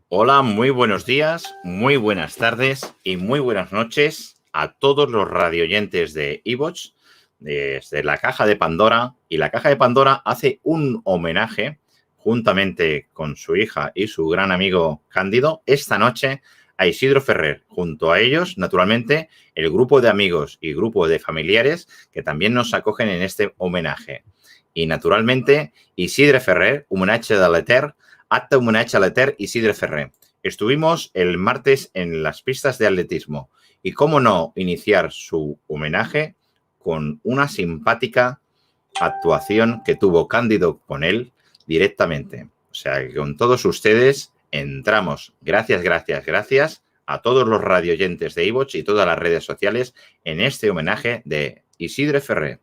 Hola, muy buenos días, muy buenas tardes y muy buenas noches a todos los radioyentes de iVoox desde la Caja de Pandora. Y la Caja de Pandora hace un homenaje, juntamente con su hija y su gran amigo Cándido, esta noche a Isidro Ferrer. Junto a ellos, naturalmente, el grupo de amigos y grupo de familiares que también nos acogen en este homenaje. Y, naturalmente, Isidre Ferrer, homenatge de l'Etern, acte homenatge a l'Etern Isidre Ferrer. Estuvimos el martes en las pistas de atletismo y cómo no iniciar su homenaje con una simpática actuación que tuvo Cándido con él directamente. O sea, que con todos ustedes entramos. Gracias, gracias, gracias a todos los radioyentes de iVoox y todas las redes sociales en este homenaje de Isidre Ferrer.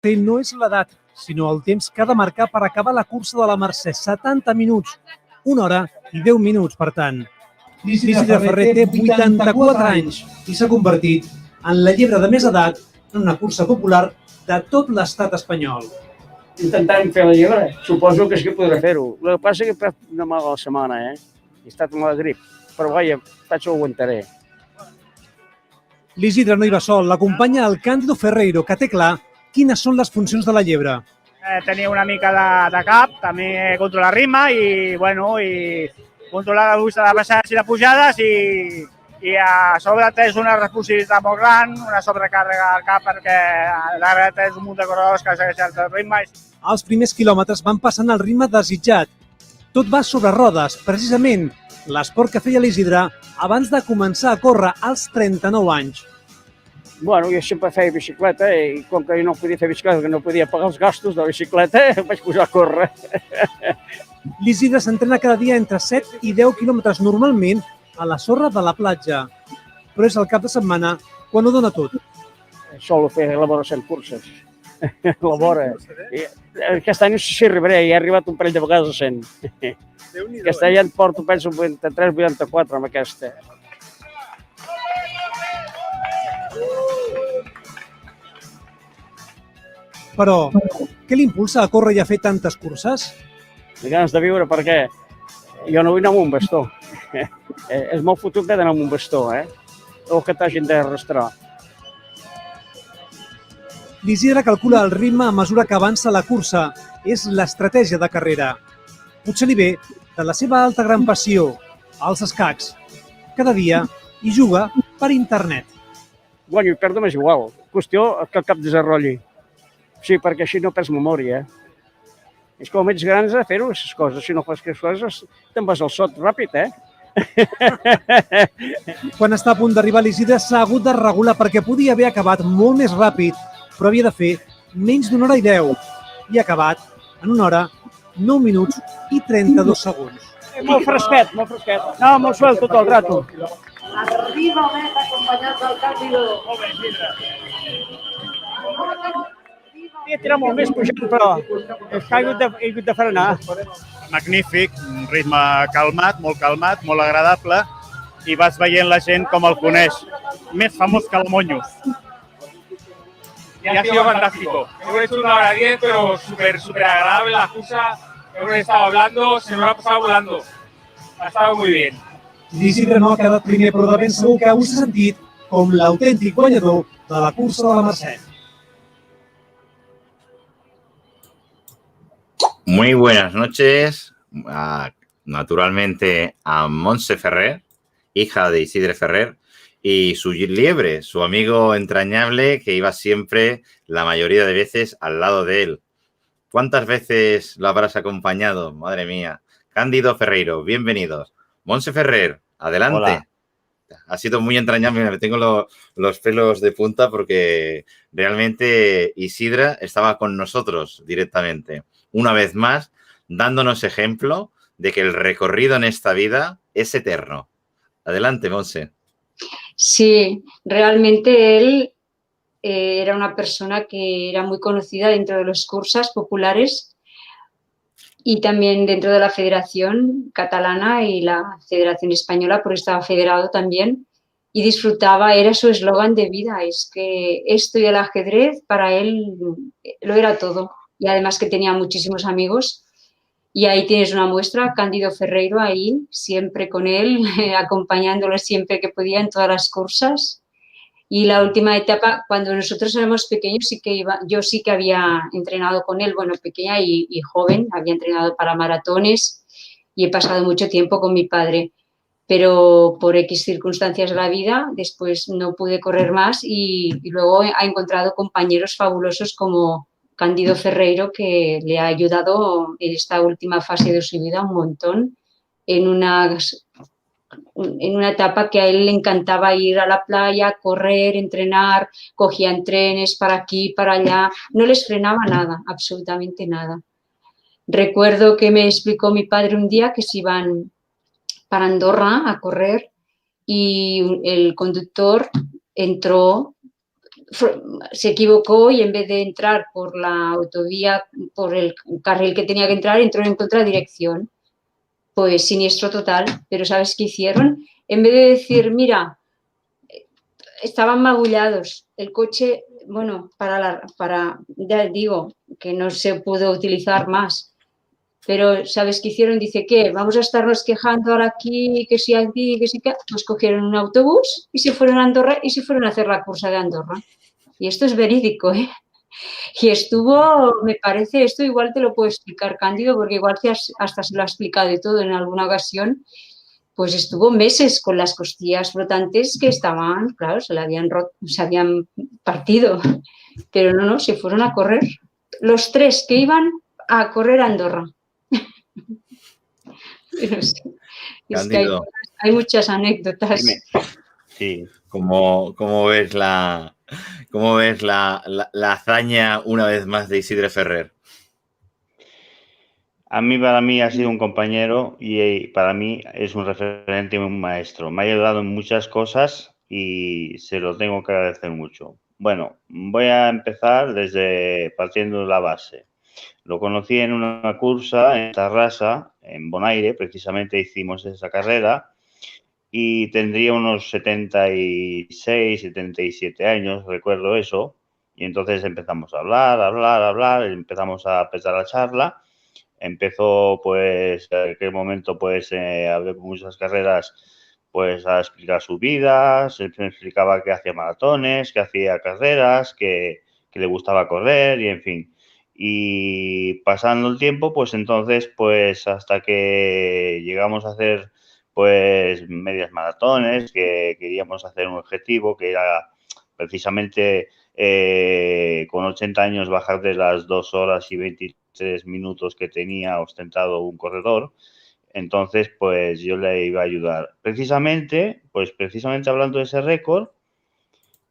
No és l'edat, sinó el temps que ha de marcar per acabar la cursa de la Mercè. 70 minuts, 1 hora i 10 minuts, per tant. Isidre Ferrer té 84 anys i s'ha convertit en la llebre de més edat en una cursa popular de tot l'estat espanyol. Intentant fer la llebre, suposo que sí que podré fer-ho. El que passa és que he fet una mala setmana, He estat amb la grip, però vaja, penso que ho aguantaré. L'Isidre no hi va sol, l'acompanya el Cándido Ferreiro, que té clar quines són les funcions de la llebre. Tenir una mica de cap, també controlar el ritme i controlar la velocitat de passades i de pujades i a sobre és una responsabilitat molt gran, una sobrecàrrega al cap perquè la veritat és un munt de corredors que segueixen el ritme. Els primers quilòmetres van passant al ritme desitjat. Tot va sobre rodes, precisament l'esport que feia l'Isidre abans de començar a córrer als 39 anys. Bueno, jo sempre feia bicicleta i com que jo no podia fer bicicleta, que no podia pagar els gastos de la bicicleta, em vaig posar a córrer. L'Isidre s'entrena cada dia entre 7 i 10 quilòmetres normalment a la sorra de la platja, però és el cap de setmana quan ho dona tot. Solo fer la vora 100 curses. La vora. Aquest any no sé si arribaré, he arribat un parell de vegades a 100. Aquest any en porto, penso, 83-84 amb aquesta. Però, què l'impulsa a córrer i a fer tantes curses? De ganes de viure perquè jo no vull anar amb un bastó. És molt fotut d'anar amb un bastó, o que t'hagin d'arrastrar. L'Isidre calcula el ritme a mesura que avança la cursa. És l'estratègia de carrera. Potser li ve de la seva alta gran passió, els escacs. Cada dia hi juga per internet. Guanyo i perdo m'és igual. Qüestió que el cap desenrotlli. Sí, perquè així no perds memòria. És com ets grans a fer-ho, aquestes coses. Si no fas aquestes coses, te'n vas al sot ràpid, Quan està a punt d'arribar l'Isidre s'ha hagut de regular perquè podia haver acabat molt més ràpid, però havia de fer menys d'1 hora i 10. I ha acabat en 1 hora 9 minuts i 32 segons. Molt fresquet, molt fresquet. No, molt suelt tot el rato. Arriba més acompanyat del Càndido. Havia tirat molt més pujant, però és que he hagut de frenar. Magnífic, un ritme calmat, molt agradable, i vas veient la gent com el coneix. Més famós que el Moños. Y ha sido fantástico. Hemos hecho 1 hora 10, pero súper agradable la excusa. Hemos estado hablando, se nos ha pasado volando. Ha estado muy bien. L'Isidre no ha quedat primer, però de ben segur que us ha sentit com l'autèntic guanyador de la cursa de la Mercè. Muy buenas noches, naturalmente a Montse Ferrer, hija de Isidre Ferrer, y su liebre, su amigo entrañable que iba siempre, la mayoría de veces, al lado de él. ¿Cuántas veces lo habrás acompañado? Madre mía. Cándido Ferreiro, bienvenidos. Montse Ferrer, adelante. Hola. Ha sido muy entrañable, me tengo los pelos de punta porque realmente Isidra estaba con nosotros directamente. Una vez más, dándonos ejemplo de que el recorrido en esta vida es eterno. Adelante, Montse. Sí, realmente él era una persona que era muy conocida dentro de los cursas populares y también dentro de la Federación Catalana y la Federación Española, porque estaba federado también, y disfrutaba, era su eslogan de vida, es que esto y el ajedrez para él lo era todo. Y además que tenía muchísimos amigos. Y ahí tienes una muestra, Cándido Ferreiro ahí, siempre con él, acompañándolo siempre que podía en todas las cursas. Y la última etapa, cuando nosotros éramos pequeños, yo sí que había entrenado con él, bueno, pequeña y joven, había entrenado para maratones y he pasado mucho tiempo con mi padre. Pero por X circunstancias de la vida, después no pude correr más y luego ha encontrado compañeros fabulosos como Cándido Ferreiro, que le ha ayudado en esta última fase de su vida un montón, en una etapa que a él le encantaba ir a la playa, correr, entrenar, cogían trenes para aquí, para allá, no les frenaba nada, absolutamente nada. Recuerdo que me explicó mi padre un día que se iban para Andorra a correr y el conductor entró, se equivocó y en vez de entrar por la autovía, por el carril que tenía que entrar, entró en contradirección. Pues siniestro total, pero ¿sabes qué hicieron? En vez de decir, mira, estaban magullados, el coche, bueno, ya digo, que no se pudo utilizar más. Pero, ¿sabes qué hicieron? Dice, ¿qué? Vamos a estarnos quejando ahora aquí, que si aquí, que si que... Pues cogieron un autobús y se fueron a Andorra y se fueron a hacer la cursa de Andorra. Y esto es verídico, ¿eh? Y estuvo, me parece, esto igual te lo puedo explicar, Cándido, porque igual hasta se lo ha explicado y todo en alguna ocasión, pues estuvo meses con las costillas flotantes que estaban, claro, se habían partido. Pero no, se fueron a correr. Los 3 que iban a correr a Andorra. Pero sí, es que hay muchas anécdotas. Sí. ¿Cómo ves la hazaña una vez más de Isidre Ferrer? Para mí ha sido un compañero y para mí es un referente y un maestro. Me ha ayudado en muchas cosas y se lo tengo que agradecer mucho. Bueno, voy a empezar partiendo de la base. Lo conocí en una cursa en Tarrasa, en Bonaire, precisamente hicimos esa carrera y tendría unos 76, 77 años, recuerdo eso, y entonces empezamos a hablar, empezamos a empezar la charla. Empezó, pues, en aquel momento, pues, hablé con muchas carreras, pues, a explicar su vida, se me explicaba que hacía maratones, que hacía carreras, que le gustaba correr y, en fin. Y pasando el tiempo, pues, entonces, pues, hasta que llegamos a hacer, pues, medias maratones, que queríamos hacer un objetivo que era precisamente con 80 años bajar de las 2 horas y 23 minutos que tenía ostentado un corredor. Entonces, pues yo le iba a ayudar. Precisamente hablando de ese récord,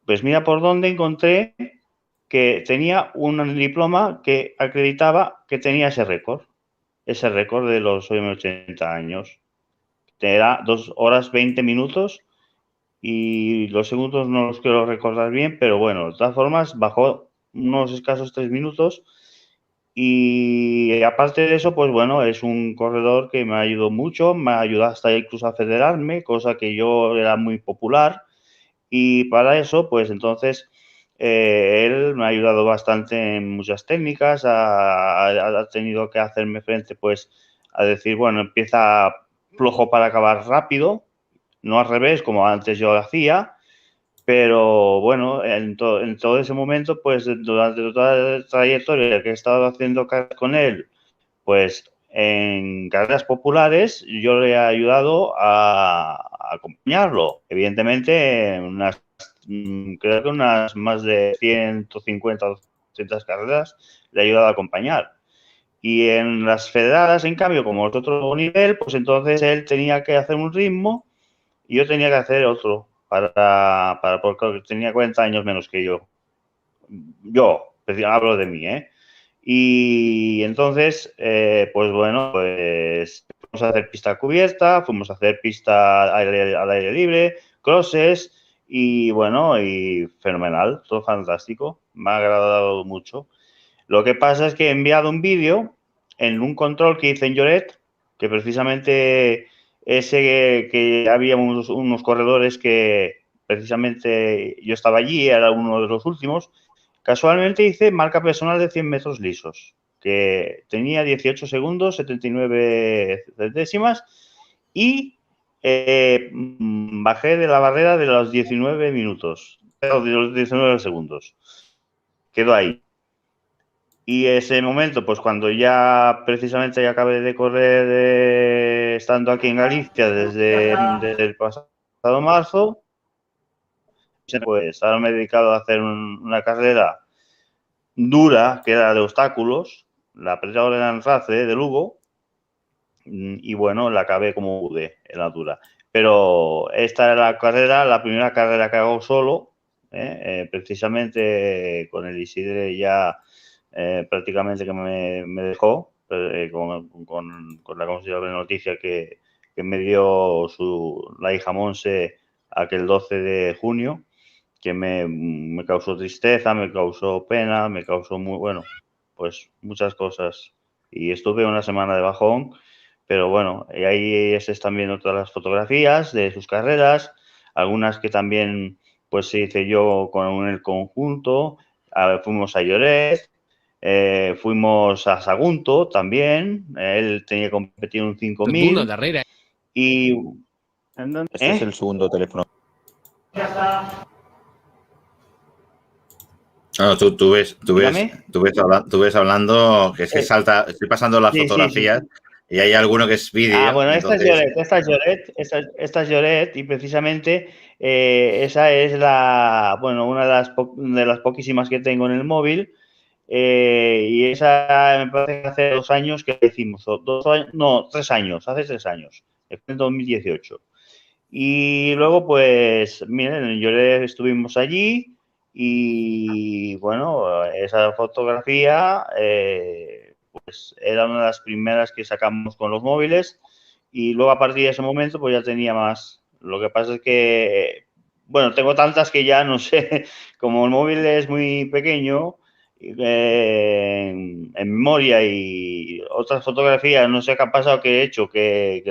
pues mira por dónde encontré que tenía un diploma que acreditaba que tenía ese récord. ese récord de los 80 años. Era 2 horas 20 minutos y los segundos no los quiero recordar bien, pero bueno, de todas formas bajó unos escasos 3 minutos y aparte de eso, pues bueno, es un corredor que me ayudó mucho, me ayudó hasta incluso a federarme, cosa que yo era muy popular y para eso, pues entonces él me ha ayudado bastante en muchas técnicas, ha tenido que hacerme frente pues a decir, bueno, empieza flojo para acabar rápido, no al revés como antes yo hacía, pero bueno, en todo ese momento, pues durante toda la trayectoria que he estado haciendo con él, pues en carreras populares yo le he ayudado a acompañarlo. Evidentemente, creo que unas más de 150 o 200 carreras le he ayudado a acompañar. Y en las federadas, en cambio, como es otro nivel, pues entonces él tenía que hacer un ritmo y yo tenía que hacer otro porque tenía 40 años menos que yo. Yo, hablo de mí, ¿eh? Y entonces, pues bueno, pues fuimos a hacer pista cubierta, fuimos a hacer pista al aire libre, crosses y bueno, y fenomenal, todo fantástico, me ha agradado mucho. Lo que pasa es que he enviado un vídeo en un control que hice en Lloret, que precisamente ese que había unos corredores que precisamente yo estaba allí, era uno de los últimos. Casualmente hice marca personal de 100 metros lisos, que tenía 18 segundos, 79 centésimas y bajé de la barrera de los 19 minutos, de los 19 segundos. Quedó ahí. Y ese momento, pues cuando ya precisamente ya acabé de correr estando aquí en Galicia desde el pasado marzo, pues ahora me he dedicado a hacer una carrera dura, que era de obstáculos, la Presa Orenanrace de Lugo, y bueno, la acabé como pude en la dura. Pero esta era la primera carrera que hago solo, precisamente con el Isidre ya prácticamente que me dejó, con la consideración de noticia que me dio la hija Monse aquel 12 de junio, que me causó tristeza, me causó pena, me causó pues muchas cosas. Y estuve una semana de bajón, pero bueno, y ahí están viendo todas las fotografías de sus carreras, algunas que también pues hice yo con el conjunto, fuimos a Lloret, fuimos a Sagunto también, él tenía que competir un 5000. Y este es el segundo teléfono. Ya está. No, tú ves hablando que se salta, estoy pasando las fotografías sí. Y hay alguno que es vídeo. Bueno, entonces... esta es Lloret y precisamente esa es una de las poquísimas que tengo en el móvil y esa me parece que hace 2 años que la hicimos, 3 años, hace 3 años, en 2018. Y luego pues, miren, en Lloret estuvimos allí. Y bueno, esa fotografía pues era una de las primeras que sacamos con los móviles y luego a partir de ese momento pues ya tenía más. Lo que pasa es que, bueno, tengo tantas que ya no sé, como el móvil es muy pequeño, en memoria y otras fotografías, no sé qué ha pasado que he hecho, que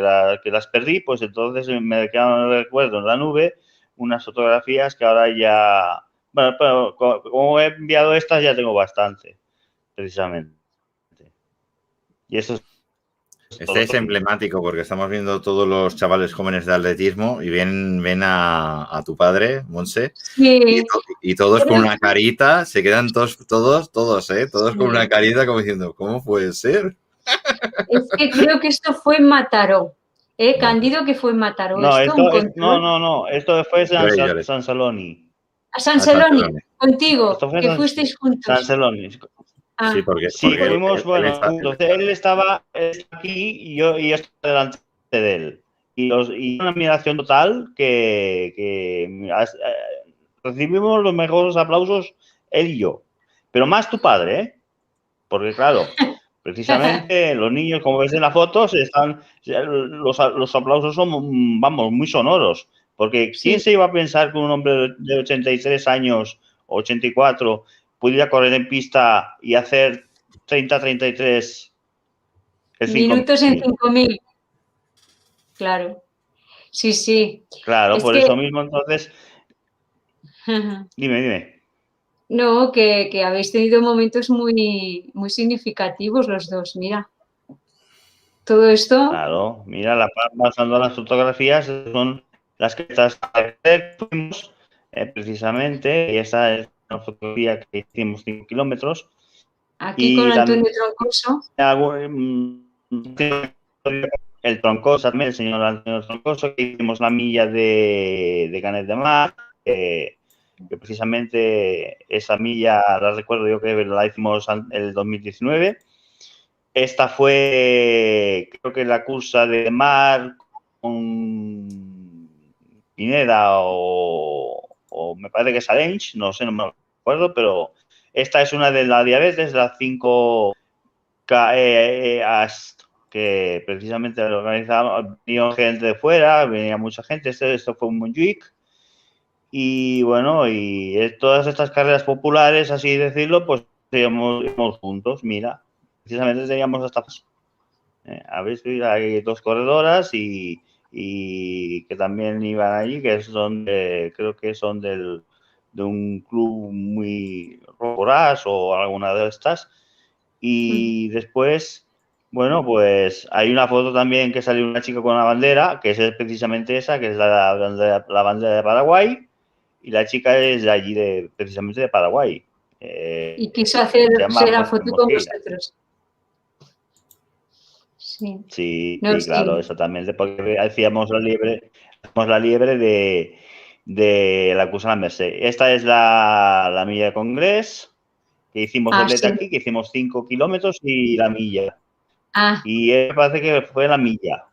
las perdí, pues entonces me quedaron el recuerdo en la nube, unas fotografías que ahora ya... Bueno, pero como he enviado estas ya tengo bastante, precisamente. Y eso es emblemático porque estamos viendo todos los chavales jóvenes de atletismo y ven a tu padre, Monse, sí. y todos con una carita, se quedan todos, ¿eh? Todos sí. Con una carita como diciendo, ¿cómo puede ser? Es que creo que esto fue en Mataró. Candido, que fue en Mataró. No, esto fue San Saloni. A San Celoni, contigo, que fuisteis juntos. San Celoni. Ah. Sí, porque fuimos, entonces él estaba aquí y yo estaba delante de él. Y una admiración total que recibimos los mejores aplausos él y yo. Pero más tu padre, ¿eh? Porque claro, Precisamente los niños, como ves en la foto, los aplausos son, vamos, muy sonoros. Porque ¿quién se iba a pensar que un hombre de 83 años, 84, pudiera correr en pista y hacer 30-33 minutos en 5.000? Claro. Sí, sí. Claro, por eso mismo, entonces... Dime. No, que habéis tenido momentos muy, muy significativos los dos, mira. Todo esto... Claro, mira, pasando las fotografías son las que fuimos precisamente, y esa es una fotografía que hicimos 5 kilómetros. Aquí con Antonio Troncoso. El Troncoso también, el señor Antonio Troncoso, que hicimos la milla de Canet de Mar, que precisamente esa milla la recuerdo yo que la hicimos el 2019. Esta fue, creo que la cursa de mar con Pineda o me parece que es Arenys, no sé, no me acuerdo, pero esta es una de la diabetes, las 5 que precisamente lo organizaba, venía gente de fuera, venía mucha gente, esto fue un Montjuic. Y bueno, y todas estas carreras populares, así decirlo, pues íbamos juntos, mira. Precisamente teníamos hasta... Habéis visto, hay 2 corredoras y que también iban allí, que son creo que son de un club muy Rocoras o alguna de estas. Y después, bueno, pues hay una foto también que salió una chica con una bandera, que es precisamente esa, que es la bandera de Paraguay, y la chica es de allí, precisamente de Paraguay. Y quiso hacerse la foto con vosotros. Sí, claro, exactamente, porque hacíamos la liebre de la cursa de la Merced. Esta es la milla de Congrés, que hicimos desde aquí, que hicimos 5 kilómetros y la milla. Y me parece que fue la milla.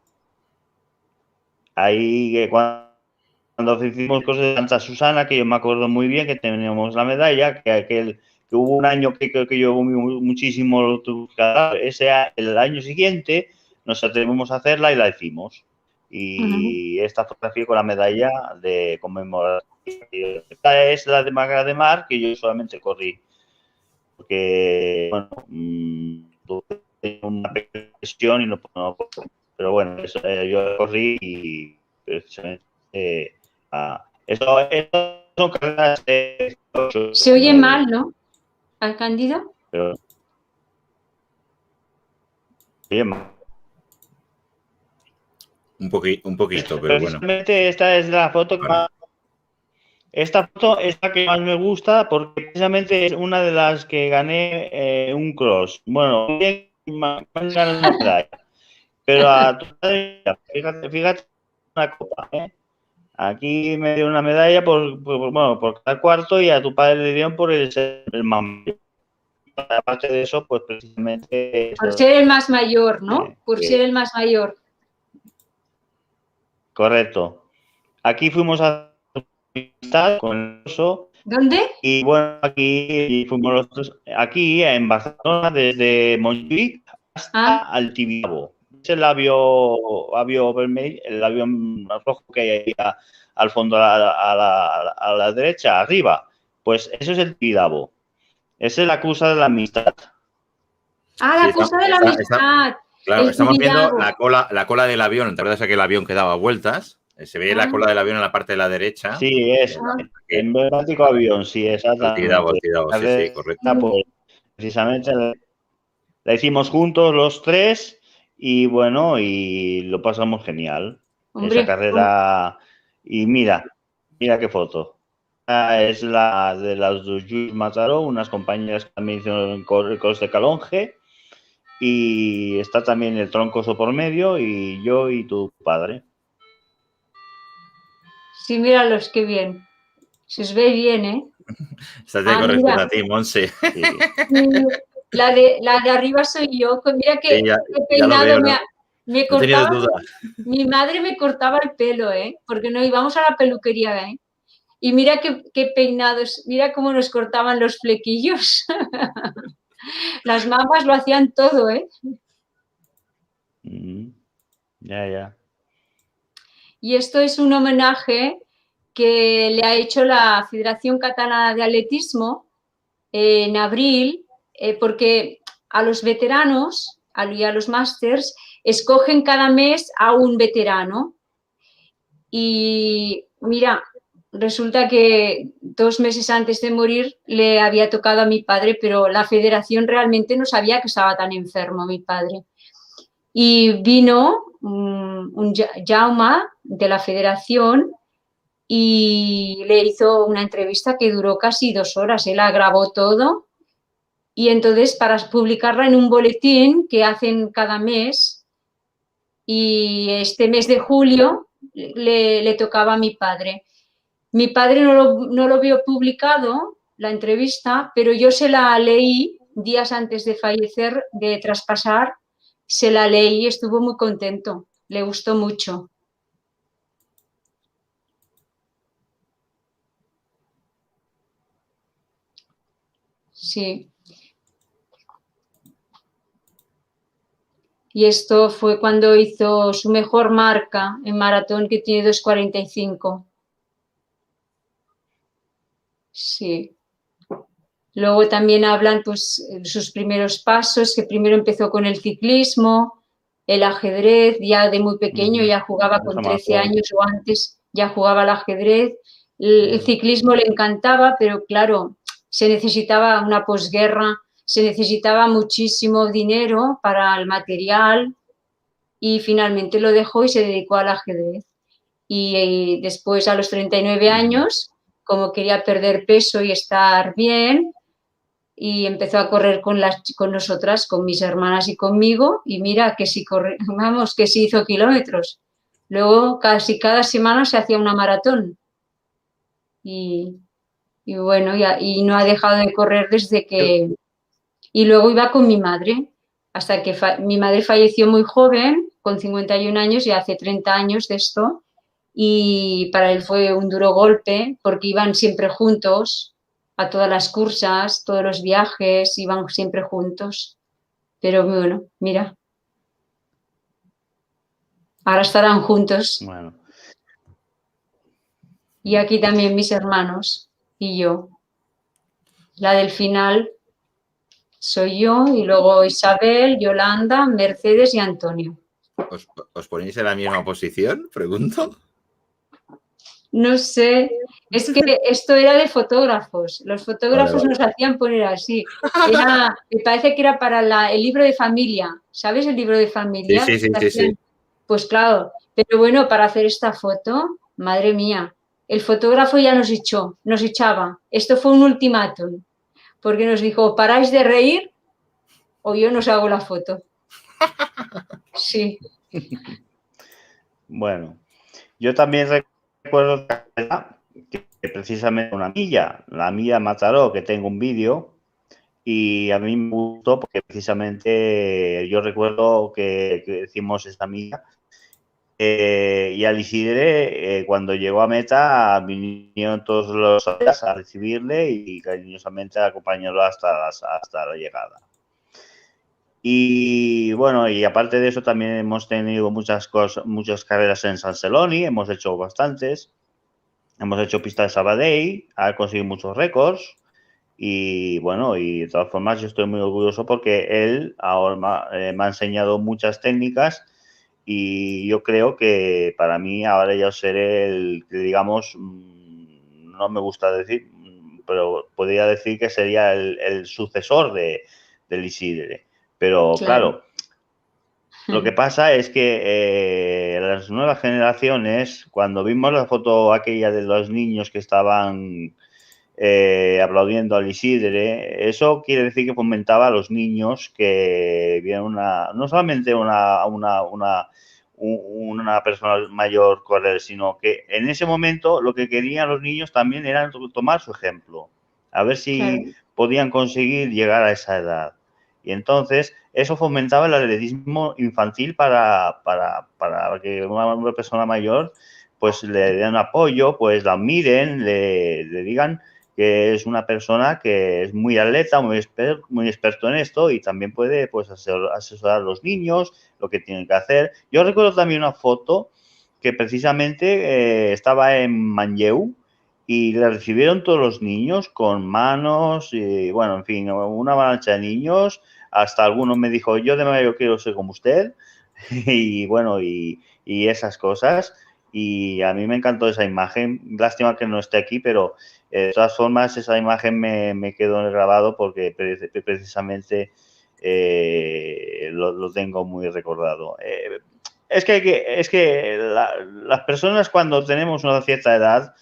Ahí que cuando hicimos cosas de Santa Susana, que yo me acuerdo muy bien que teníamos la medalla, que hubo un año que creo que yo muchísimo, el año siguiente nos atrevimos a hacerla y la hicimos. Y esta fotografía con la medalla de conmemoración. Esta es la de Magra de Mar, que yo solamente corrí. Porque, bueno, tuve una pequeña lesión y no pero bueno, eso, yo corrí y precisamente... Esto son carreras de... Se oye mal, ¿no? ¿Al Cándido? Pero, un poquito, pero bueno. Esta es la foto que esta foto es la que más me gusta porque precisamente es una de las que gané un cross. Bueno, gané una medalla. Pero a tu padre, fíjate una copa, ¿eh? Aquí me dio una medalla por cada cuarto y a tu padre le dieron por el más mayor. Aparte de eso, pues precisamente... Por ser el más mayor, ¿no? Por ser el más mayor. Correcto. Aquí fuimos a con el oso. ¿Dónde? Y bueno, aquí fuimos los dos, aquí en Barcelona, desde Montjuic hasta Altibabo. Es el avión vermelho, el avión rojo que hay ahí al fondo, a la derecha, arriba. Pues eso es el Tibidabo. Esa es la cursa de la amistad. La cursa de la amistad. Claro, estamos viendo la cola del avión. ¿Te acuerdas que el avión que daba vueltas? Se ve la cola del avión en la parte de la derecha. Sí, es emblemático avión, sí, exactamente. El Tibidabo, sí, correcto. Pues, precisamente la hicimos juntos los 3 y bueno, y lo pasamos genial. Esa carrera. Y mira qué foto. Es la de las de Jules Mataró, unas compañeras que también hicieron el cross de Calonge. Y está también el Troncoso por medio y yo y tu padre. Sí, míralos, qué bien. Se os ve bien, ¿eh? Estás de corrección a ti, Monse. Sí. La de arriba soy yo. Mira que peinado me cortaba. No mi madre me cortaba el pelo, ¿eh? Porque no íbamos a la peluquería, ¿eh? Y mira qué peinados, mira cómo nos cortaban los flequillos. Las mamás lo hacían todo, ¿eh? Ya. Y esto es un homenaje que le ha hecho la Federación Catalana de Atletismo en abril, porque a los veteranos y a los másters escogen cada mes a un veterano. Y mira, resulta que 2 meses antes de morir le había tocado a mi padre, pero la federación realmente no sabía que estaba tan enfermo mi padre. Y vino un Jaume de la federación y le hizo una entrevista que duró casi 2 horas. Él la grabó todo y entonces para publicarla en un boletín que hacen cada mes, y este mes de julio le tocaba a mi padre. Mi padre no lo vio publicado, la entrevista, pero yo se la leí días antes de fallecer, de traspasar, se la leí y estuvo muy contento, le gustó mucho. Sí. Y esto fue cuando hizo su mejor marca en maratón, que tiene 2:45. Sí. Luego también hablan pues sus primeros pasos, que primero empezó con el ciclismo, el ajedrez, ya de muy pequeño, ya jugaba con 13 años o antes, ya jugaba al ajedrez. El ciclismo le encantaba, pero claro, se necesitaba una posguerra, se necesitaba muchísimo dinero para el material y finalmente lo dejó y se dedicó al ajedrez. Y después, a los 39 años, como quería perder peso y estar bien, y empezó a correr con nosotras, con mis hermanas y conmigo, y mira que sí que sí hizo kilómetros. Luego casi cada semana se hacía una maratón. Y bueno, y no ha dejado de correr desde que... Y luego iba con mi madre, hasta que mi madre falleció muy joven, con 51 años, y hace 30 años de esto, y para él fue un duro golpe, porque iban siempre juntos a todas las cursas, todos los viajes, iban siempre juntos. Pero bueno, mira, ahora estarán juntos. Bueno. Y aquí también mis hermanos y yo. La del final soy yo, y luego Isabel, Yolanda, Mercedes y Antonio. ¿Os ponéis en la misma posición? Pregunto. No sé, es que esto era de fotógrafos. Los fotógrafos nos hacían poner así. Me parece que era para el libro de familia. ¿Sabes el libro de familia? Sí. Pues claro, pero bueno, para hacer esta foto, madre mía, el fotógrafo ya nos echaba. Esto fue un ultimátum, porque nos dijo, ¿paráis de reír o yo nos hago la foto? Sí. Bueno, yo también recuerdo que precisamente la milla Mataró, que tengo un vídeo, y a mí me gustó porque precisamente yo recuerdo que hicimos esta milla, y al Isidre, cuando llegó a meta, vinieron todos los días a recibirle y cariñosamente a acompañarlo hasta la llegada. Y bueno, y aparte de eso también hemos tenido muchas carreras en San Celoni, hemos hecho bastantes, hemos hecho pista de Sabadell, ha conseguido muchos récords y bueno, y de todas formas yo estoy muy orgulloso porque él ahora me ha enseñado muchas técnicas y yo creo que para mí ahora ya seré el que, digamos, no me gusta decir, pero podría decir que sería el sucesor del Isidre. Pero claro, lo que pasa es que las nuevas generaciones, cuando vimos la foto aquella de los niños que estaban aplaudiendo al Isidre, eso quiere decir que fomentaba a los niños que vieron no solamente una persona mayor correr, sino que en ese momento lo que querían los niños también era tomar su ejemplo, a ver si podían conseguir llegar a esa edad. Y entonces eso fomentaba el atletismo infantil para que una persona mayor pues le den apoyo, pues la miren, le digan que es una persona que es muy atleta, muy experto en esto y también puede pues, asesorar a los niños, lo que tienen que hacer. Yo recuerdo también una foto que precisamente estaba en Manlleu y le recibieron todos los niños con manos y, bueno, en fin, una avalancha de niños. Hasta algunos me dijo, yo de mayo quiero ser como usted. Y, bueno, y esas cosas. Y a mí me encantó esa imagen. Lástima que no esté aquí, pero de todas formas esa imagen me quedó en el grabado porque precisamente lo tengo muy recordado. Es que las personas cuando tenemos una cierta edad,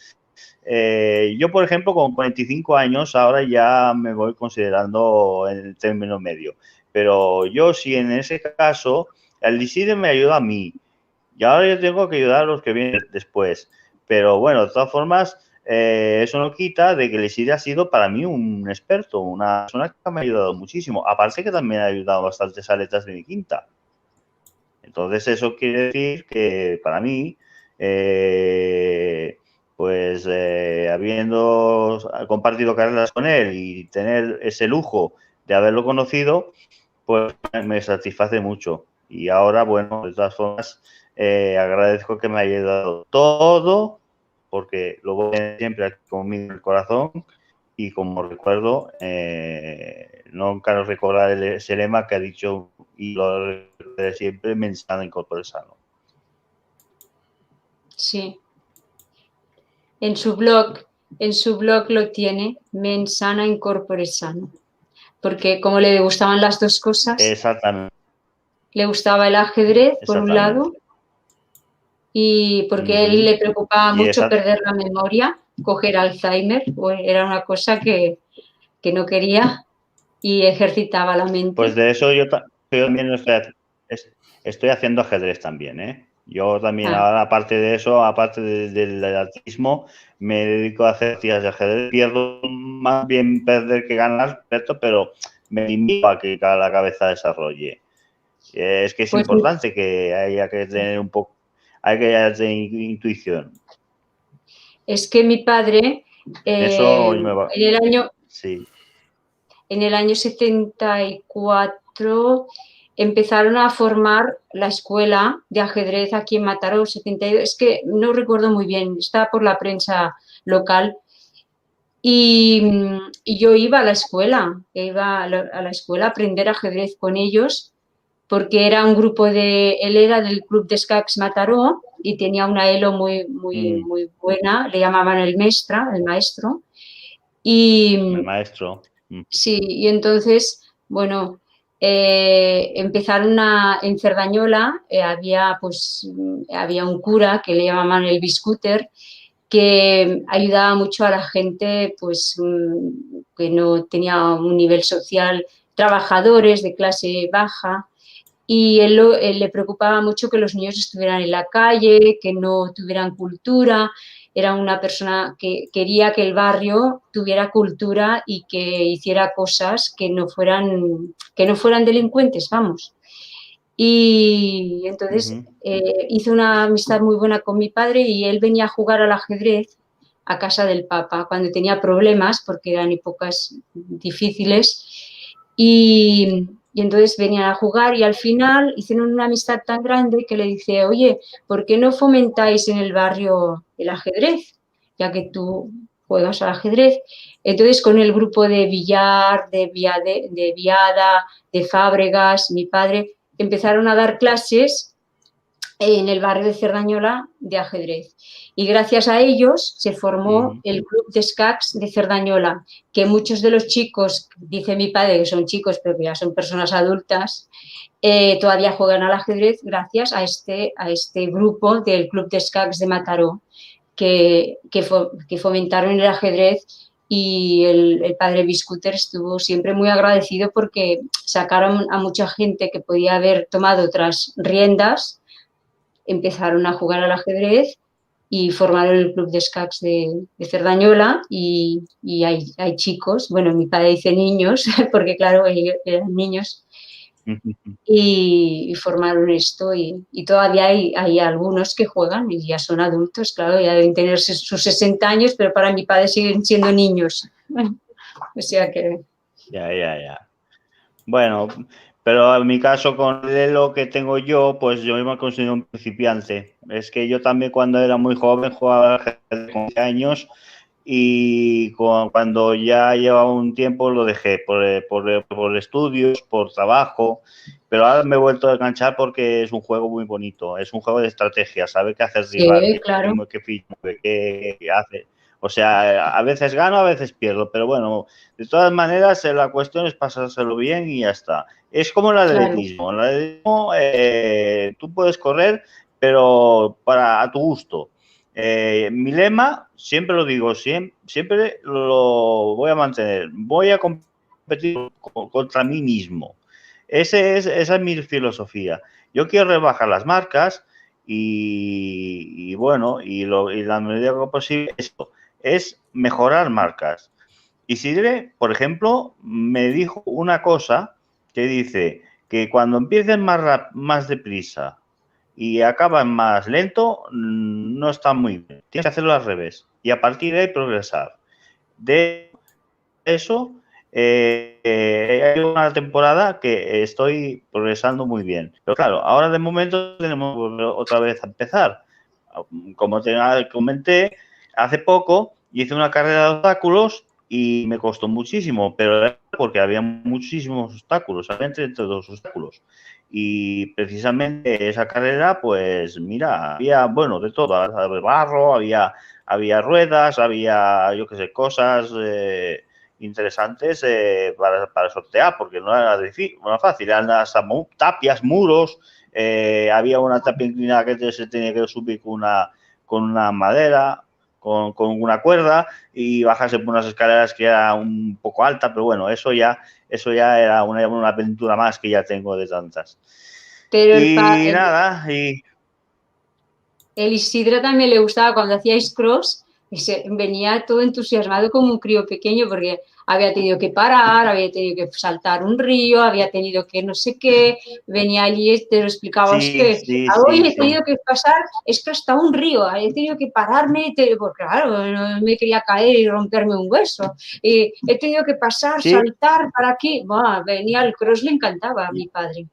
yo por ejemplo con 45 años ahora ya me voy considerando en el término medio, pero yo sí en ese caso el Elixir me ayuda a mí y ahora yo tengo que ayudar a los que vienen después, pero bueno, de todas formas eso no quita de que el Elixir ha sido para mí un experto, una persona que me ha ayudado muchísimo, aparte que también ha ayudado bastantes aletas de mi quinta. Entonces eso quiere decir que para mí, habiendo compartido carreras con él y tener ese lujo de haberlo conocido, pues me satisface mucho. Y ahora, bueno, de todas formas, agradezco que me haya ayudado todo, porque lo voy a tener siempre aquí conmigo en el corazón. Y como recuerdo, nunca nos recordar ese lema que ha dicho y lo recuerdo siempre, mens sana in corpore sano. Sí. En su blog lo tiene, mens sana in corpore sano. Porque como le gustaban las dos cosas, exactamente, le gustaba el ajedrez por un lado y porque él le preocupaba mucho perder la memoria, coger Alzheimer, pues era una cosa que no quería y ejercitaba la mente. Pues de eso yo también estoy haciendo ajedrez también, ¿eh? Yo también ahora, aparte de eso, aparte del atletismo, me dedico a hacer partidas de ajedrez. Pierdo más bien perder que ganar, pero me limito a que la cabeza desarrolle. Es que es pues importante que haya que tener un poco, hay que tener intuición. Es que mi padre, Eso en el año 74 empezaron a formar la escuela de ajedrez aquí en Mataró, 72, es que no recuerdo muy bien, está por la prensa local. Y yo iba a la escuela, a la aprender ajedrez con ellos, porque era un grupo él era del Club de Escacs Mataró y tenía una elo muy buena, le llamaban el maestro. El maestro. Sí, y entonces, bueno, empezaron en Cerdañola, había un cura que le llamaban el biscúter, que ayudaba mucho a la gente pues que no tenía un nivel social, trabajadores de clase baja, y él le preocupaba mucho que los niños estuvieran en la calle, que no tuvieran cultura. Era una persona que quería que el barrio tuviera cultura y que hiciera cosas que no fueran delincuentes, vamos. Y entonces hice una amistad muy buena con mi padre y él venía a jugar al ajedrez a casa del Papa cuando tenía problemas, porque eran épocas difíciles, y entonces venían a jugar y al final hicieron una amistad tan grande que le dice, oye, ¿por qué no fomentáis en el barrio el ajedrez? Ya que tú juegas al ajedrez. Entonces con el grupo de Villar, de Viada, de Fábregas, mi padre, empezaron a dar clases en el barrio de Cerdañola de ajedrez. Y gracias a ellos se formó el Club de Escacs de Cerdañola, que muchos de los chicos, dice mi padre que son chicos, pero que ya son personas adultas, todavía juegan al ajedrez gracias a este grupo del Club de Escacs de Mataró, que fomentaron el ajedrez. Y el padre Biscúter estuvo siempre muy agradecido porque sacaron a mucha gente que podía haber tomado otras riendas, empezaron a jugar al ajedrez y formaron el Club de Escacs de Cerdañola y hay chicos, bueno, mi padre dice niños, porque claro, ellos eran niños, y formaron esto y todavía hay algunos que juegan y ya son adultos, claro, ya deben tener sus 60 años, pero para mi padre siguen siendo niños. O sea que... Ya. Bueno, pero en mi caso con lo que tengo yo, pues yo me considero un principiante. Es que yo también cuando era muy joven jugaba al ajedrez con 15 años y cuando ya llevaba un tiempo lo dejé por estudios, por trabajo, pero ahora me he vuelto a enganchar porque es un juego muy bonito, es un juego de estrategia, sabe qué hace el rival, Sí, claro. qué hace. O sea, a veces gano, a veces pierdo, pero bueno, de todas maneras la cuestión es pasárselo bien y ya está. Es como el atletismo. Claro. El atletismo, tú puedes correr, pero a tu gusto. Mi lema, siempre lo digo, siempre lo voy a mantener. Voy a competir contra mí mismo. Esa es mi filosofía. Yo quiero rebajar las marcas y bueno, y la medida que posible es mejorar marcas. Isidre, por ejemplo, me dijo una cosa que dice que cuando empiecen más deprisa y acaban más lento, no está muy bien. Tienes que hacerlo al revés y a partir de ahí progresar. De eso, hay una temporada que estoy progresando muy bien. Pero claro, ahora de momento tenemos que volver otra vez a empezar. Como te comenté, hace poco hice una carrera de obstáculos y me costó muchísimo, pero era porque había muchísimos obstáculos, había 32 obstáculos. Y precisamente esa carrera, pues mira, había, bueno, de todo, había barro, había ruedas, había, yo qué sé, cosas interesantes para sortear, porque no era difícil, no era fácil, eran hasta tapias, muros, había una tapia inclinada que se tenía que subir con una madera, con una cuerda y bajarse por unas escaleras que era un poco alta, pero bueno, eso ya era una aventura más que ya tengo de tantas. Pero el Isidro también le gustaba cuando hacíais cross, venía todo entusiasmado como un crío pequeño porque había tenido que parar, había tenido que saltar un río, había tenido que no sé qué, venía allí y te lo explicaba, he tenido que pasar, es que hasta un río, he tenido que pararme, porque claro, no me quería caer y romperme un hueso, y he tenido que pasar, saltar para aquí, venía el cross, le encantaba a mi padre.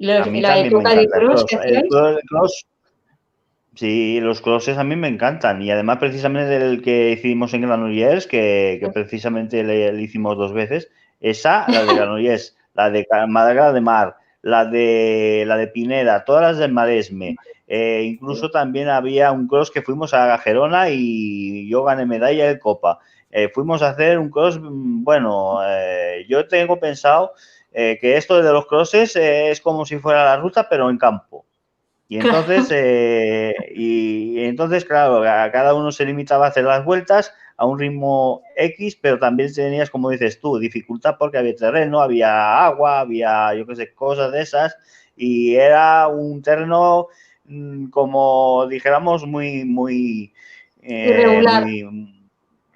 La época de cross que hacíais. Sí, los crosses a mí me encantan y además precisamente el que hicimos en Granollers, que precisamente le hicimos 2 veces, la de Granollers, la de Málaga de Mar, la de Pineda, todas las del Maresme, incluso también había un cross que fuimos a Gerona y yo gané medalla de copa. Fuimos a hacer un cross, bueno, yo tengo pensado que esto de los crosses es como si fuera la ruta pero en campo. Y entonces, claro, cada uno se limitaba a hacer las vueltas a un ritmo X, pero también tenías, como dices tú, dificultad porque había terreno, había agua, había, yo qué sé, cosas de esas, y era un terreno, como dijéramos, muy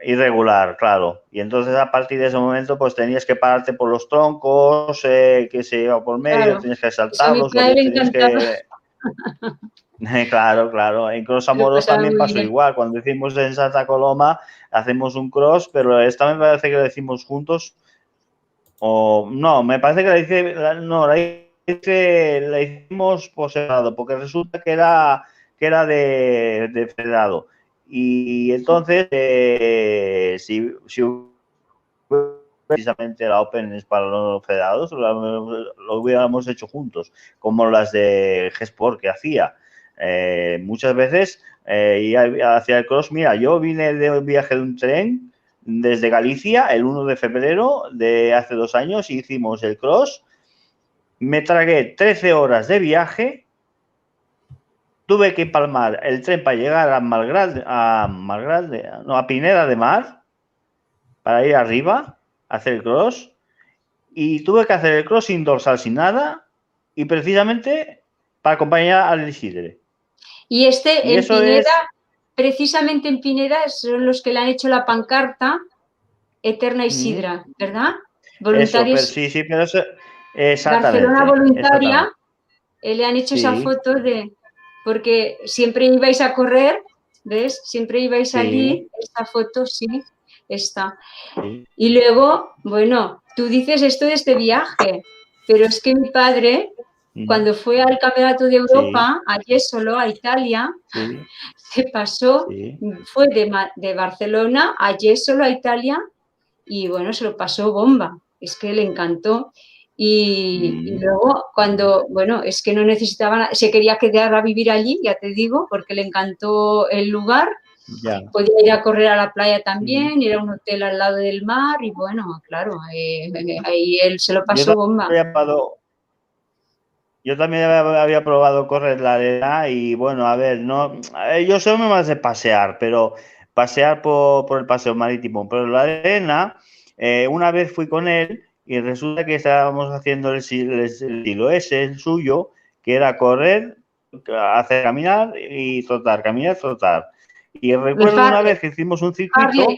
irregular, claro. Y entonces a partir de ese momento pues tenías que pararte por los troncos que se iba por medio, tenías que saltarlos, tenías que... Claro. En Cross Amoros también pasó igual. Cuando hicimos en Santa Coloma, hacemos un cross, pero esta me parece que lo hicimos juntos. O no, me parece que la hicimos por separado, porque resulta que era de federado. Y entonces, si precisamente la Open es para los federados, lo hubiéramos hecho juntos, como las de G-Sport que hacía. Muchas veces y hacia el cross, mira, yo vine de un viaje de un tren desde Galicia el 1 de febrero de hace 2 años, hicimos el cross, me tragué 13 horas de viaje, tuve que palmar el tren para llegar a Pineda de Mar, para ir arriba, hacer el cross, y tuve que hacer el cross sin dorsal, sin nada, y precisamente para acompañar al Isidre. Y en Pineda, precisamente en Pineda, son los que le han hecho la pancarta Eterna Isidra, ¿verdad? Voluntarios. Eso, pero Barcelona Voluntaria, le han hecho esa Sí. foto de... Porque siempre ibais a correr, ¿ves? Siempre ibais allí, esta foto sí, está. Sí. Y luego, bueno, tú dices esto de este viaje, pero es que mi padre, cuando fue al Campeonato de Europa, a Jesolo, a Italia, se pasó, fue de Barcelona a Jesolo, a Italia, y bueno, se lo pasó bomba, es que le encantó. Y luego, cuando, bueno, es que no necesitaba, se quería quedar a vivir allí, ya te digo, porque le encantó el lugar. Ya. Podía ir a correr a la playa también, ir a un hotel al lado del mar y bueno, claro, ahí él se lo pasó bomba. Yo también había probado correr la arena y bueno, a ver, no, yo soy más de pasear, pero pasear por el paseo marítimo, pero la arena, una vez fui con él y resulta que estábamos haciendo el estilo ese, el suyo, que era correr, hacer caminar y trotar, caminar, trotar. Y recuerdo una vez que hicimos un circuito,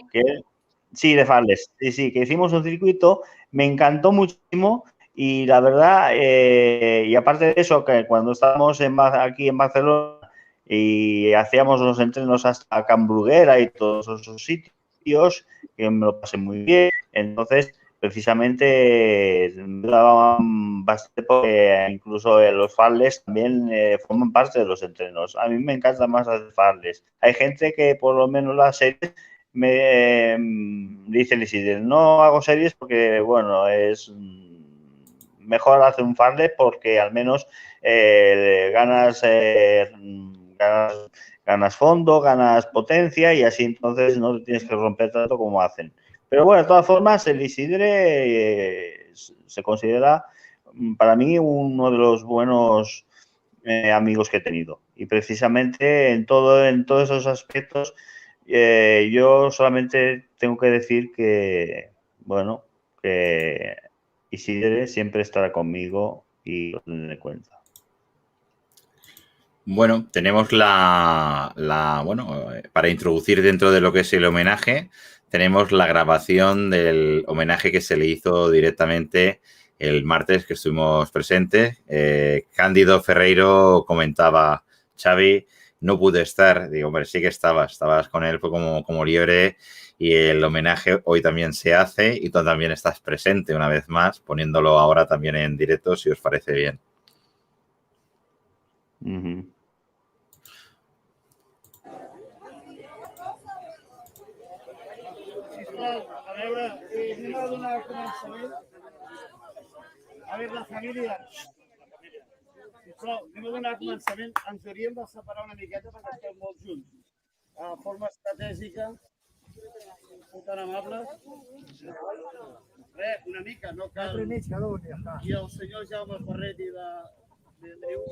sí, de Farles, sí, que hicimos un circuito, me encantó muchísimo. Y la verdad, y aparte de eso, que cuando estábamos aquí en Barcelona y hacíamos los entrenos hasta Can Bruguera y todos esos sitios, que me lo pasé muy bien. Entonces, precisamente, me daban bastante porque incluso los farles también forman parte de los entrenos. A mí me encanta más hacer farles. Hay gente que por lo menos las series me dicen, no hago series porque, bueno, es... mejor hacer un farle porque al menos ganas fondo, ganas potencia y así entonces no te tienes que romper tanto como hacen. Pero bueno, de todas formas, el Isidre se considera para mí uno de los buenos amigos que he tenido. Y precisamente en todos esos aspectos yo solamente tengo que decir que, bueno, que Isidre siempre estará conmigo y lo tendré en cuenta. Bueno, tenemos bueno, para introducir dentro de lo que es el homenaje, tenemos la grabación del homenaje que se le hizo directamente el martes que estuvimos presentes. Cándido Ferreiro comentaba, Xavi, no pude estar. Digo, hombre, sí que estabas con él, fue como liebre, y el homenaje hoy también se hace y tú también estás presente una vez más, poniéndolo ahora también en directo, si os parece bien. A veure, anem a donar començament. A veure, la família. Sisplau, anem a donar començament. Ens hauríem de separar una miqueta perquè estem molt junts. De forma estratègica, tan amables. Res, una mica, no cal... I el senyor Jaume Ferretti de Andreu.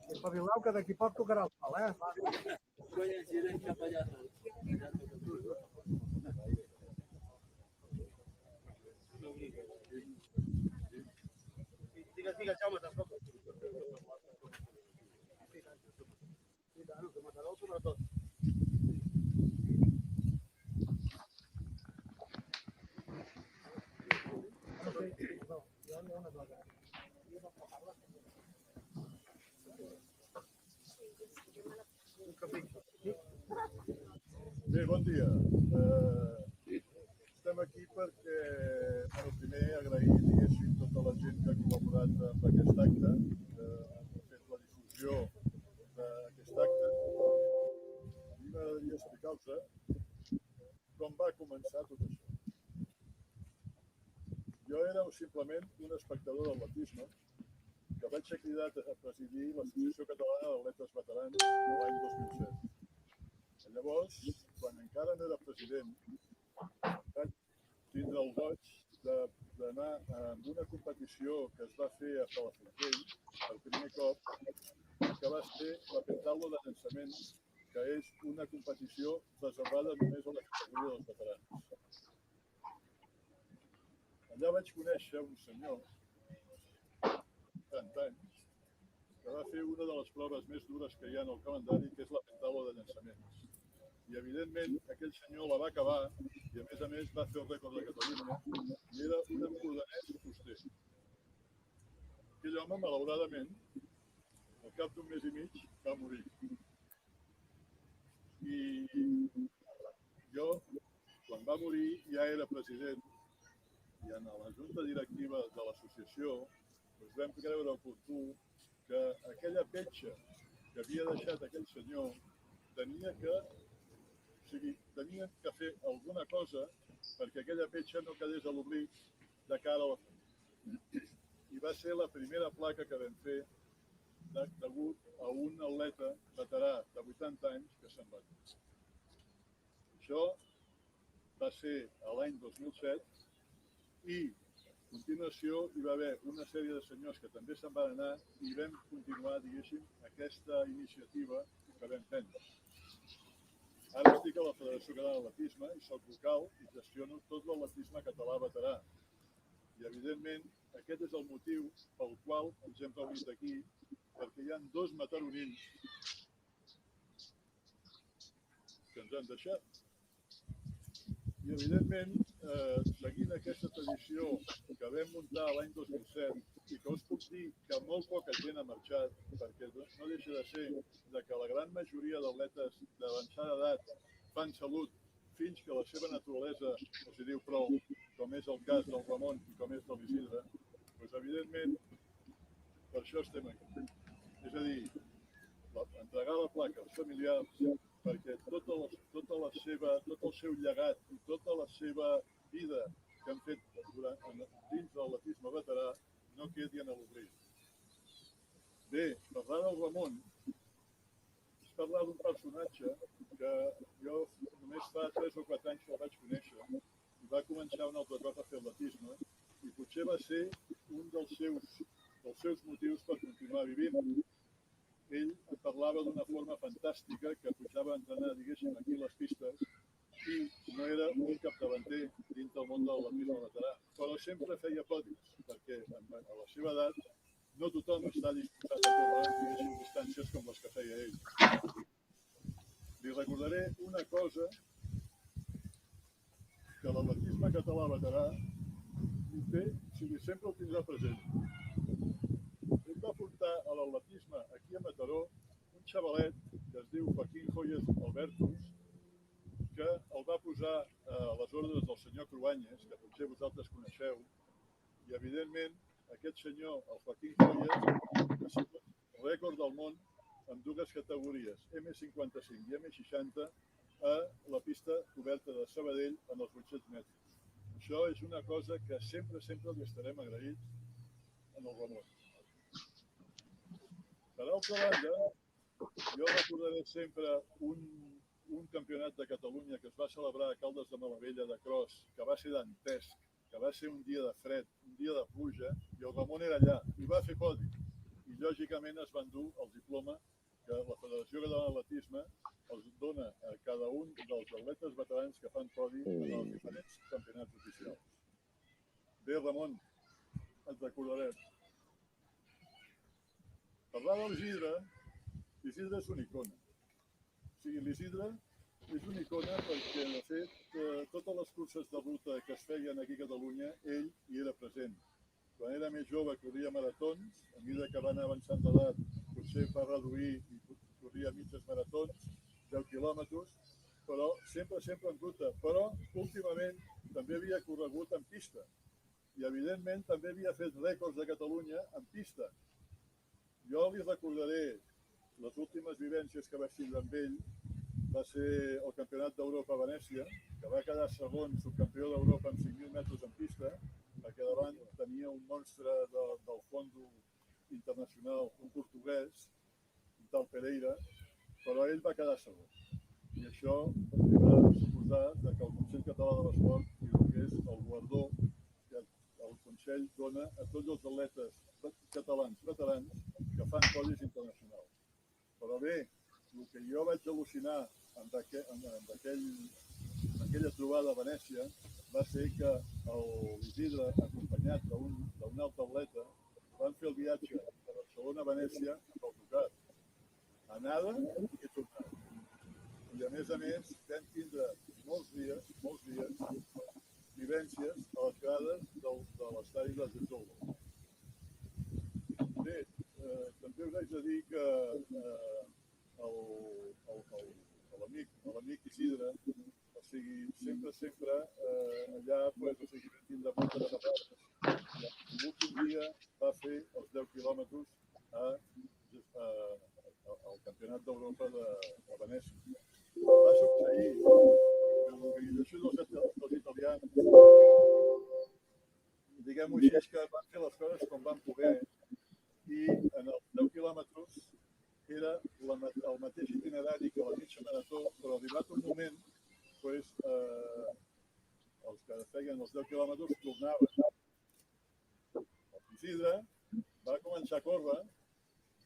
Espavilau, que d'aquí poc tocarà el pal, eh? Digues, Jaume, tampoc. Sobretot. Bé, bon dia. Estem aquí perquè, primer, agrair, diguéssim, tota la gent que ha col·laborat amb aquest acte, que ha fet la difusió d'aquest acte. A mi m'agradaria explicar-vos com va començar tot això. Jo era simplement un espectador d'atletisme que vaig ser cridat a presidir l'Associació Catalana d'Atletes Veterans l'any 2007. Llavors, quan encara no era president, vaig tindre el goig d'anar a una competició que es va fer a Palafrugell, per primer cop, que va ser la pentatlo de llançament, que és una competició reservada només a la categoria dels veterans. Allà vaig conèixer un senyor, 30 anys, que va fer una de les proves més dures que hi ha en el calendari, que és la pentatlo de llançaments. I, evidentment, aquell senyor la va acabar i, a més, va fer el rècord de Catalunya i era un empordanès fuster. Aquell home, malauradament, al cap d'un mes i mig, va morir. I jo, quan va morir, ja era president i en la junta directiva de l'associació vam creure oportú que aquella petja que havia deixat aquell senyor tenien que fer alguna cosa perquè aquella petja no quedés a l'oblit de cara a la fe. I va ser la primera placa que vam fer degut a un atleta veterà de 80 anys que se'n va dir. Això va ser l'any 2007 i a continuació hi va haver una sèrie de senyors que també se'n van anar i vam continuar, diguéssim, aquesta iniciativa que vam prendre. Ara estic a la Federació Catalana d'Atletisme i soc vocal i gestiono tot l'atletisme català veterà. I, evidentment, aquest és el motiu pel qual ens hem reunit aquí, perquè hi ha 2 mataronins que ens han deixat. I, evidentment, seguint aquesta tradició que vam muntar l'any 2007 i que us puc dir que molt poca gent ha marxat, perquè no deixa de ser que la gran majoria d'atletes d'avançada edat fan salut fins que la seva naturalesa els hi diu prou, com és el cas del Ramon i com és de l'Isidre, doncs, evidentment, per això estem aquí. És a dir, entregar la placa als familiars perquè tot el seu llegat i tota la seva vida que han fet dins de l'atletisme veterà no quedi en l'oblit. Bé, parlar del Ramon és parlar d'un personatge que jo només fa 3 o 4 anys que el vaig conèixer i va començar un altre cop a fer atletisme i potser va ser un dels seus motius per continuar vivint. Ell em parlava d'una forma fantàstica que pujava a entrenar, diguéssim, aquí a les pistes i no era un capdavanter dins del món de l'atletisme veterà, però sempre feia podis, perquè a la seva edat no tothom està disposat a córrer, diguéssim, distàncies com les que feia ell. Li recordaré una cosa que l'atletisme català veterà sempre el tindrà present. Ell va portar a l'atletisme aquí a Mataró un xavalet que es diu Joaquín Joyes Albertus, que el va posar a les ordres del senyor Cruanyes, que potser vosaltres coneixeu, i evidentment aquest senyor, el Joaquín Joyes, ha sigut rècord del món en 2 categories, M55 i M60, a la pista coberta de Sabadell en els 800 metres. Això és una cosa que sempre li estarem agraïts en el Ramon. Per altra banda, jo recordaré sempre un campionat de Catalunya que es va celebrar a Caldes de Malavella de cross, que va ser dantesc, que va ser un dia de fred, un dia de pluja, i el Ramon era allà i va fer podi. I lògicament es va endur el diploma que la Federació Catalana d'Atletisme els dona a cada un dels atletes veterans que fan podi en els diferents campionats oficials. Bé, Ramon, et recordarem. Parlar de l'Isidre és una icona. O sigui, l'Isidre és una icona perquè, de fet, totes les curses de ruta que es feien aquí a Catalunya, ell hi era present. Quan era més jove corria maratons, a mesura que va anar avançant d'edat potser va reduir i corria mitges maratons, 10 quilòmetres, però sempre en ruta. Però últimament també havia corregut en pista i evidentment també havia fet rècords de Catalunya en pista. Jo li recordaré les últimes vivències que vaig tindre amb ell. Va ser el Campionat d'Europa a Venècia, que va quedar segon subcampió d'Europa amb 5.000 metres en pista, perquè davant tenia un monstre del fondo internacional, un portuguès, un tal Pereira, però ell va quedar segon. I això li va suposar que el Consell Català de l'Esport i el que és el guardó que el Consell dona a tots els atletes catalans veterans que fan podis internacionals. Però bé, el que jo vaig al·lucinar en aquella trobada a Venècia va ser que l'Isidre, acompanyat d'un altre atleta, van fer el viatge de Barcelona a Venècia amb autocar. Anada i tornada. I a més, diguem-ho així, que van fer les coses com van poder i en els 10 quilòmetres era el mateix itinerari que la mitja marató, però arribat un moment, doncs, els que feien els 10 quilòmetres tornaven. L'Isidre va començar a córrer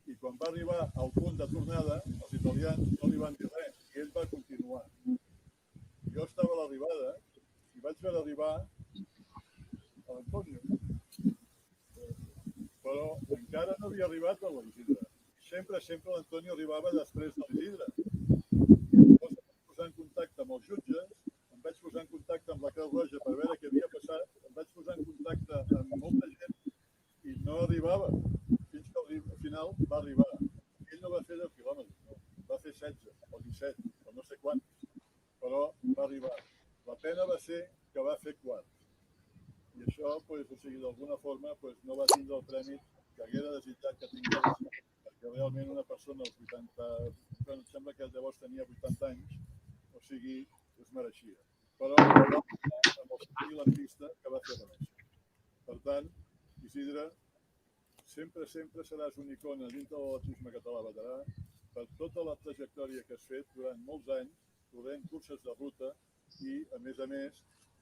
i quan va arribar al punt de tornada, els italians no li van dir res i ell va continuar. Jo estava a l'arribada i vaig veure arribar a l'Antonio, però encara no havia arribat a l'Isidre. Sempre l'Antonio arribava després de l'Isidre. Llavors em vaig posar en contacte amb els jutges, em vaig posar en contacte amb la Creu Roja per veure què havia passat, em vaig posar en contacte amb molta gent i no arribava, fins que al final va arribar. Ell no va fer 10 quilòmetres, no. Va fer 16 o 17, o no sé quants, però va arribar. La pena va ser que va fer quart. I això, d'alguna forma, no va tindre el premi que haguera desitjat que tingués, perquè realment una persona als 80, em sembla que llavors tenia 80 anys, o sigui, es mereixia. Però amb el sentit lampista que va fer renéixer. Per tant, Isidre, sempre seràs una icona dintre de l'atletisme català veterà per tota la trajectòria que has fet durant molts anys, corrent curses de ruta i, a més,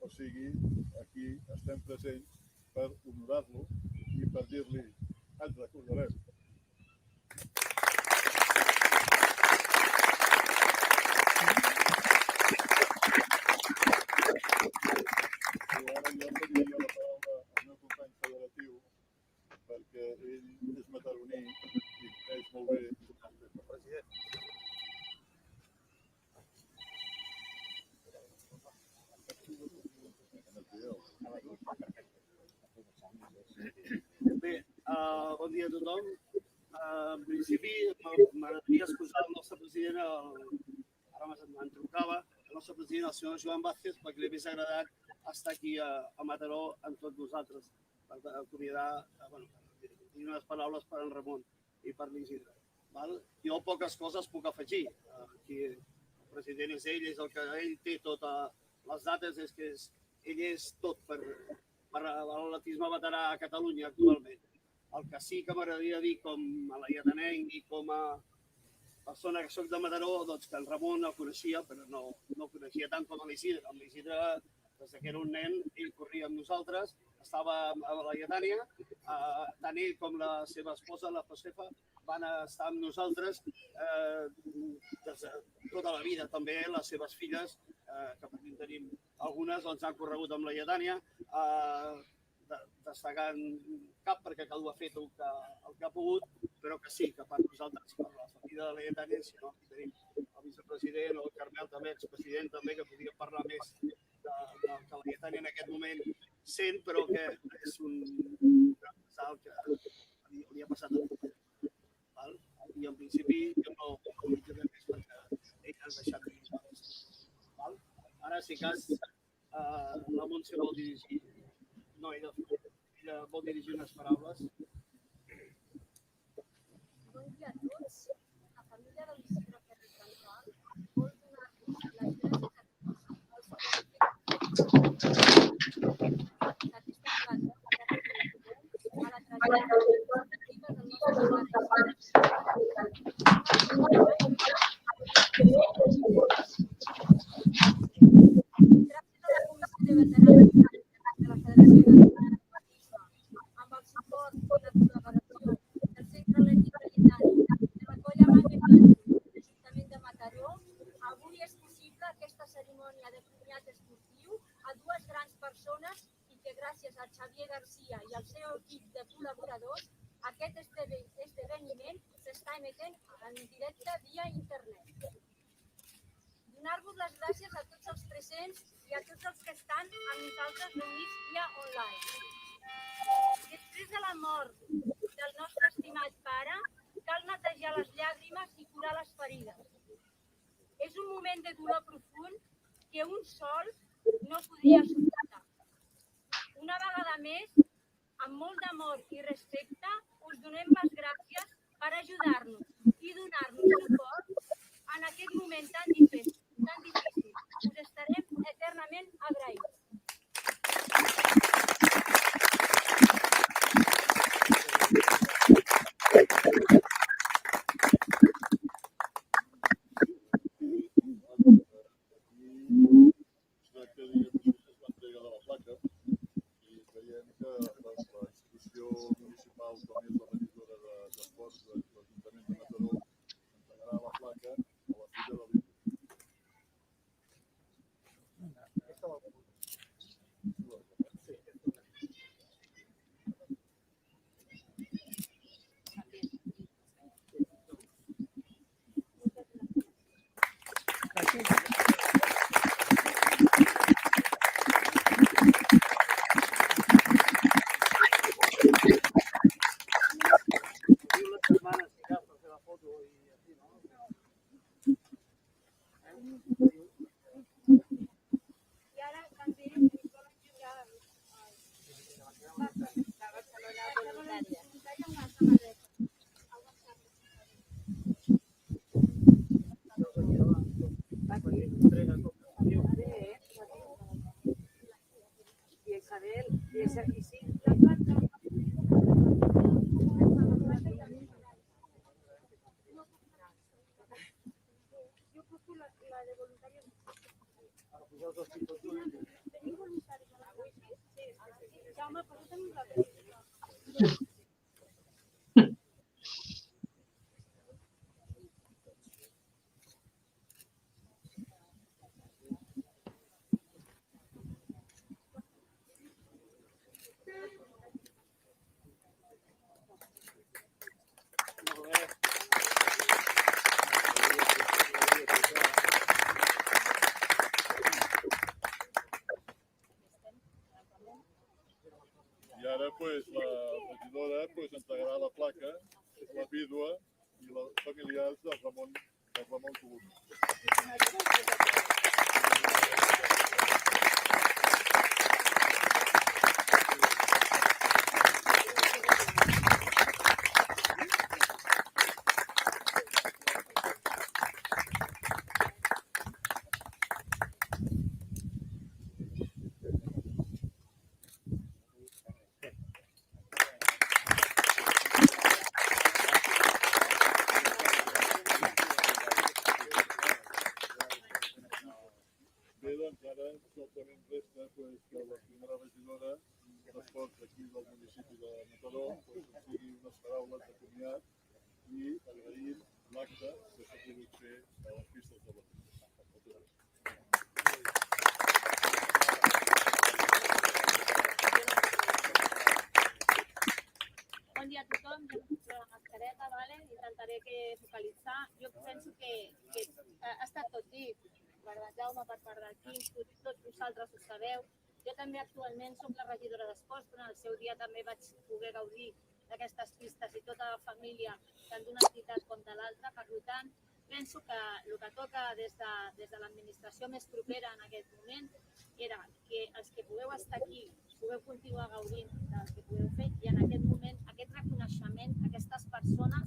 o sigui, aquí estem presents per honorar-lo i per dir-li, et recordarem. I ara jo donaria la paraula al meu company federatiu perquè ell és mataroní i coneix molt bé el president. Bé, bon dia a tothom. En principi, m'agradaria excusar el nostre president, ara me'n trucava, el nostre president, el senyor Joan Vázquez, perquè li hagués agradat estar aquí a Mataró amb tots nosaltres, per acomiadar, dir unes paraules per en Ramon i per l'Isidre. Jo poques coses puc afegir. El president és ell, és el que ell té totes les dates, és que ell és tot per l'atletisme veterà a Catalunya actualment. El que sí que m'agradaria dir com a laiatanenc i com a persona que soc de Mataró, doncs que el Ramon el coneixia, però no el coneixia tant com l'Isidre. Amb l'Isidre, des que era un nen, ell corria amb nosaltres, estava a la Laietània, tant ell com la seva esposa, la Josefa, van estar amb nosaltres des de tota la vida. També les seves filles, que per mi tenim algunes, doncs han corregut amb la Laietània, destacant cap perquè cadascú ha fet el que ha pogut, però que sí, que per nosaltres, per la família de la Laietània, si no, aquí tenim el vicepresident o el Carmel també, expresident també, que podria parlar més que la Laietània en aquest moment sent, però que és un gran pesar que li ha passat a tothom. I en principi jo no vull dir més perquè ell ha deixat de nosaltres. Ara, si cas, la Montse vol dirigir, no, ella vol dirigir unes paraules. Bon dia a tots. La família de l'Isidre Ferrer Central vol donar les gràcies I ara pues, la regidora pues, entregarà la placa, és la vídua i els familiars del Ramon Colom. Bé, doncs ara solament resta pues, que la primera regidora d'Esports d'aquí del municipi de Mataró pues, ens digui unes paraules de comiat i agrair l'acte que s'ha pogut fer a les pistes de la pista. Bon dia a tothom, jo no la mascareta, vale? Intentaré focalitzar. Jo penso que ha estat tot dit, per de Jaume, per part del Quim, tots vosaltres ho sabeu. Jo també actualment soc la regidora d'Esports, però en el seu dia també vaig poder gaudir d'aquestes pistes i tota la família, tant d'una entitat com de l'altra. Per tant, penso que el que toca des de l'administració més propera en aquest moment era que els que pugueu estar aquí pugueu continuar gaudint del que podeu fer i en aquest moment aquest reconeixement a aquestes persones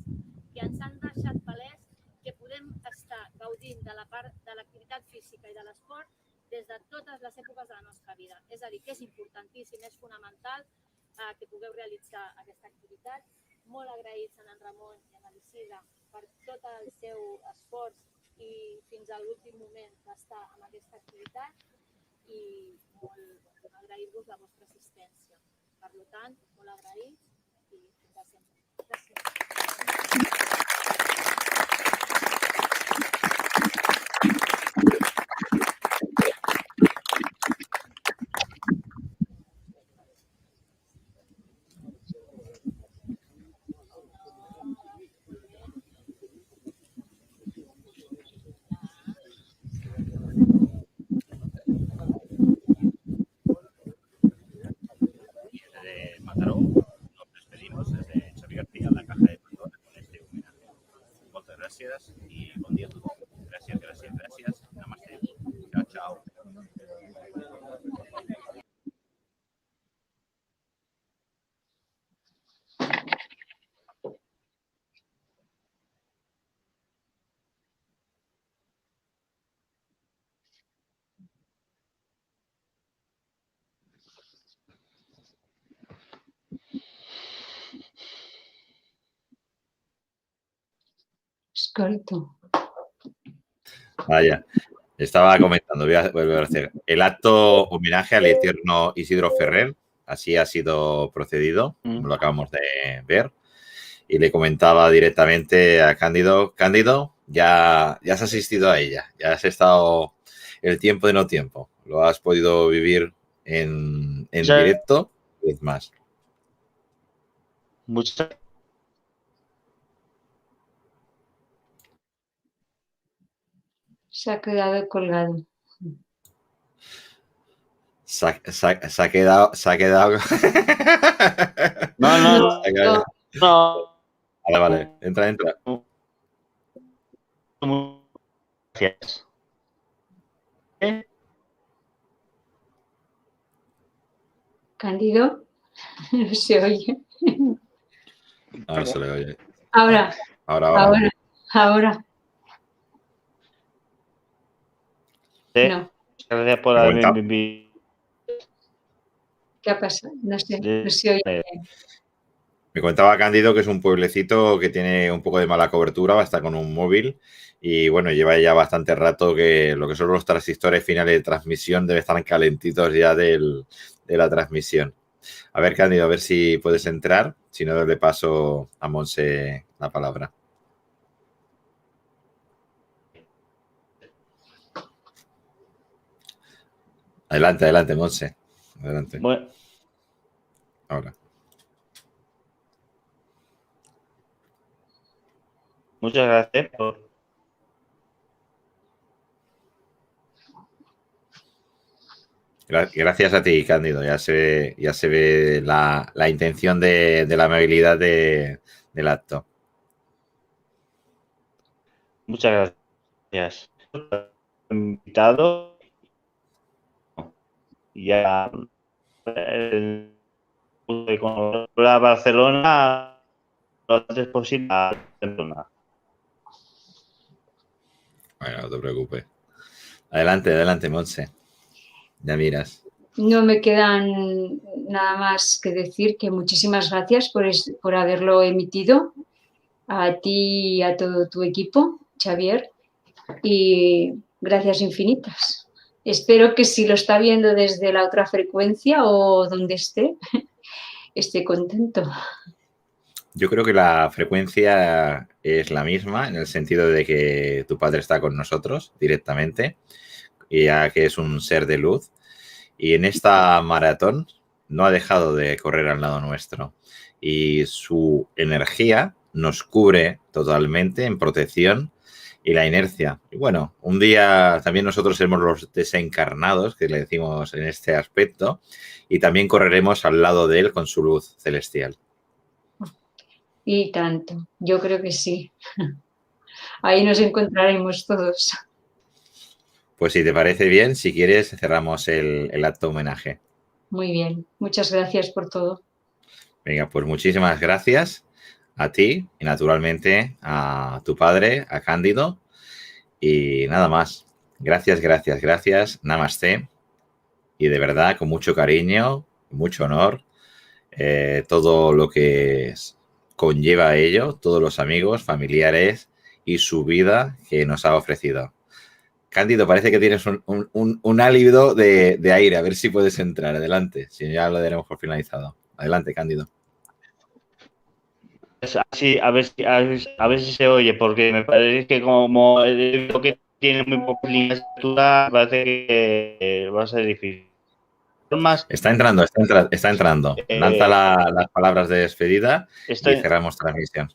que ens han deixat palès que podem estar gaudint de la part de l'activitat física i de l'esport des de totes les èpoques de la nostra vida. És a dir, que és importantíssim, és fonamental que pugueu realitzar aquesta activitat. Molt agraïts a en Ramon i a l'Isidre per tot el seu esforç i fins a l'últim moment d'estar en aquesta activitat i molt agrair-vos la vostra assistència. Per tant, molt agraïts i fins a sempre. Gràcies. De Mataró nos despedimos desde Xavier García, la caja de Pandora, con este homenaje. Muchas gracias y buen día a todos. Gracias, gracias, gracias. Namaste. Chao, chao. Escolto. Vaya, estaba comentando, voy a volver a hacer el acto homenaje al eterno Isidro Ferrer, así ha sido procedido, como lo acabamos de ver, y le comentaba directamente a Cándido, ya has asistido a ella, ya has estado el tiempo de no tiempo, lo has podido vivir en directo, es más. Muchas Se ha quedado colgado. Se ha quedado. No. Vale. Entra. Gracias. Cándido, no se oye. Ahora se le oye. Ahora. No. Gracias por haberme invitado. ¿Qué ha pasado? No sé, no se oye bien. Me contaba Cándido que es un pueblecito que tiene un poco de mala cobertura, está con un móvil y bueno, lleva ya bastante rato que lo que son los transistores finales de transmisión deben estar calentitos ya de la transmisión. A ver, Cándido, a ver si puedes entrar, si no le paso a Monse la palabra. Adelante, adelante, Monse. Adelante. Bueno. Ahora. Muchas gracias. Gracias a ti, Cándido. Ya se ve la intención de la amabilidad del acto. Muchas gracias. Invitado. Ya con la Barcelona lo antes posible a Barcelona. Bueno, no te preocupes. Adelante, adelante, Monse. Ya miras. No me quedan nada más que decir que muchísimas gracias por haberlo emitido, a ti y a todo tu equipo, Xavier, y gracias infinitas. Espero que si lo está viendo desde la otra frecuencia o donde esté contento. Yo creo que la frecuencia es la misma en el sentido de que tu padre está con nosotros directamente, ya que es un ser de luz. Y en esta maratón no ha dejado de correr al lado nuestro. Y su energía nos cubre totalmente en protección y la inercia. Y bueno, un día también nosotros seremos los desencarnados, que le decimos en este aspecto, y también correremos al lado de él con su luz celestial. Y tanto, yo creo que sí. Ahí nos encontraremos todos. Pues si te parece bien, si quieres, cerramos el acto homenaje. Muy bien, muchas gracias por todo. Venga, pues muchísimas gracias a ti y naturalmente a tu padre, a Cándido. Y nada más. Gracias, gracias, gracias. Namaste. Y de verdad, con mucho cariño, mucho honor, todo lo que conlleva a ello, todos los amigos, familiares y su vida que nos ha ofrecido. Cándido, parece que tienes un hálito de aire. A ver si puedes entrar. Adelante. Si ya lo daremos por finalizado. Adelante, Cándido. Sí, a ver si se oye, porque me parece que como lo que tiene muy pocas líneas de lectura, parece que va a ser difícil. Está entrando. Lanza las palabras de despedida y cerramos transmisión.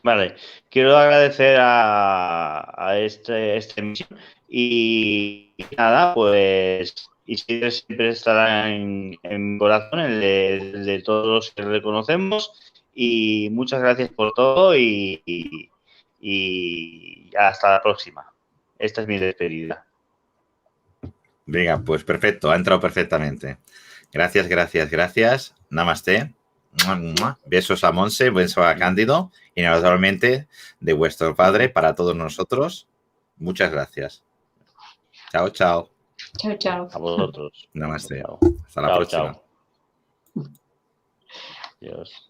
Vale, quiero agradecer a este emisión y nada, pues Isidre siempre estará en mi corazón, el de todos los que le conocemos, y muchas gracias por todo y hasta la próxima. Esta es mi despedida. Venga, pues perfecto, ha entrado perfectamente. Gracias, gracias, gracias. Namaste. Besos a Monse, besos a Cándido y naturalmente de vuestro padre para todos nosotros. Muchas gracias. Chao, chao. Chao, chao. A vosotros. Namaste. Chao. Hasta la próxima. Chao. Adiós.